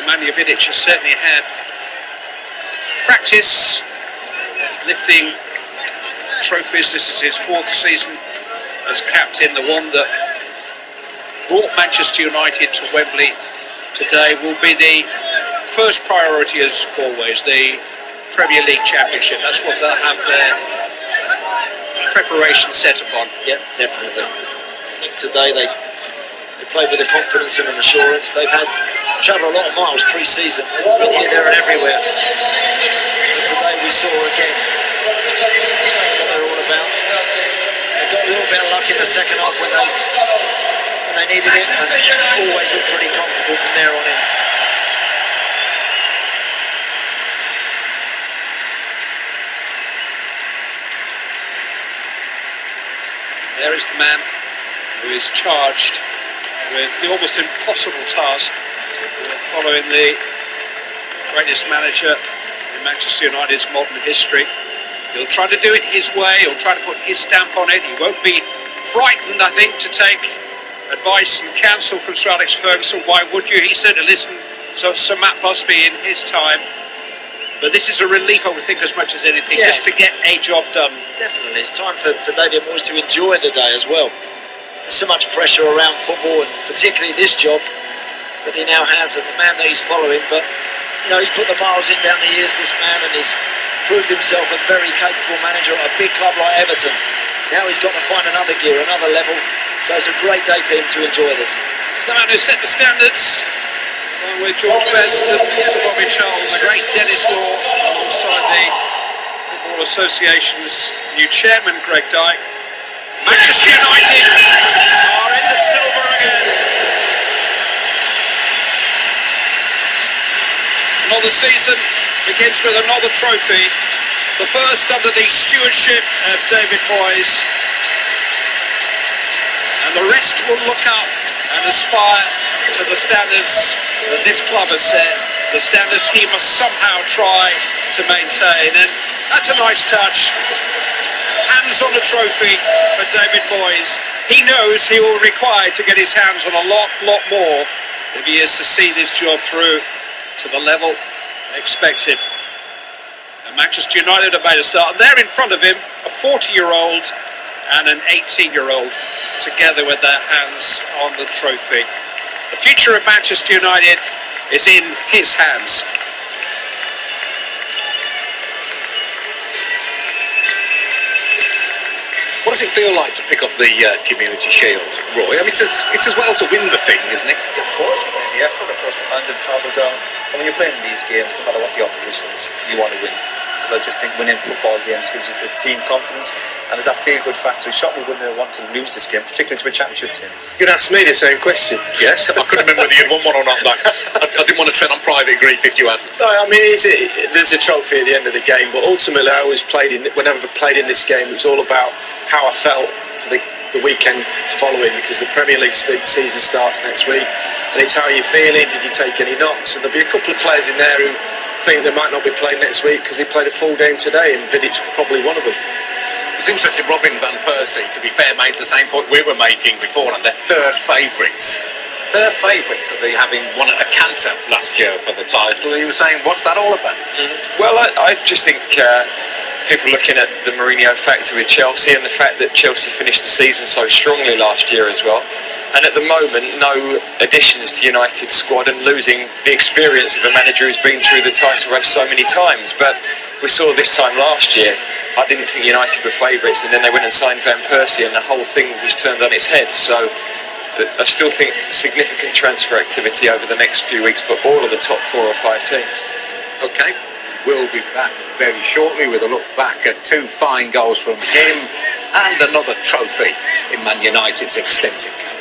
Nemanja Vidic has certainly had practice lifting trophies. This is his 4th season as captain. The one that brought Manchester United to Wembley today will be the first priority, as always, the Premier League Championship. That's what they'll have their preparation set upon. Yeah, definitely. Today they played with a confidence and an assurance. They've had travelled a lot of miles pre-season, been here, there and everywhere. And today we saw again what they're all about. They got a little bit of luck in the second half when they needed it, and always looked pretty comfortable from there on in. There is the man who is charged with the almost impossible task of following the greatest manager in Manchester United's modern history. He'll try to do it his way, he'll try to put his stamp on it. He won't be frightened, I think, to take advice and counsel from Sir Alex Ferguson. Why would you? He said to listen to Sir Matt Busby in his time. But this is a relief, I would think, as much as anything, yes, just to get a job done. Definitely. It's time for David Moyes to enjoy the day as well. There's so much pressure around football, and particularly this job that he now has, and the man that he's following. But, you know, he's put the miles in down the years, this man, and he's proved himself a very capable manager at a big club like Everton. Now he's got to find another gear, another level. So it's a great day for him to enjoy this. He's the man who set the standards, along with George Best and Sir Bobby Charles, the great Dennis Law, alongside the Football Association's new chairman, Greg Dyke. Manchester United are in the silver again. Another season begins with another trophy, the first under the stewardship of David Moyes. And the rest will look up and aspire to the standards that this club has set, the standards he must somehow try to maintain. And that's a nice touch. Hands on the trophy for David Moyes. He knows he will require to get his hands on a lot more if he is to see this job through to the level expected. And Manchester United have made a start, and there in front of him, a 40-year-old and an 18-year-old together with their hands on the trophy. The future of Manchester United is in his hands. What does it feel like to pick up the Community Shield, Roy? I mean, it's as well to win the thing, isn't it? Of course, you made the effort. Of course, the fans have travelled down. And when you're playing these games, no matter what the opposition is, you want to win. Because I just think winning football games gives you the team confidence, and there's that feel-good factor. It shot me wouldn't want to lose this game, particularly to a championship team. You can ask me the same question. Yes, I couldn't remember whether you'd won one or not. I didn't want to tread on private grief if you had. No, I mean, there's a trophy at the end of the game, but ultimately I always whenever I played in this game, it was all about how I felt for the weekend following, because the Premier League season starts next week, and it's how you're feeling. Did you take any knocks? And there'll be a couple of players in there who think they might not be playing next week because they played a full game today, and Vidic's probably one of them. It's interesting, Robin van Persie, to be fair, made the same point we were making before, and they're third favourites. Third favourites of having won at a canter last year for the title. He was saying, what's that all about? Well, I just think people looking at the Mourinho factor with Chelsea, and the fact that Chelsea finished the season so strongly last year as well, and at the moment no additions to United's squad, and losing the experience of a manager who's been through the title race so many times. But we saw this time last year, I didn't think United were favourites, and then they went and signed Van Persie, and the whole thing was turned on its head. So I still think significant transfer activity over the next few weeks for all of the top 4 or 5 teams. Okay, we'll be back very shortly with a look back at 2 fine goals from him and another trophy in Man United's extensive campaign.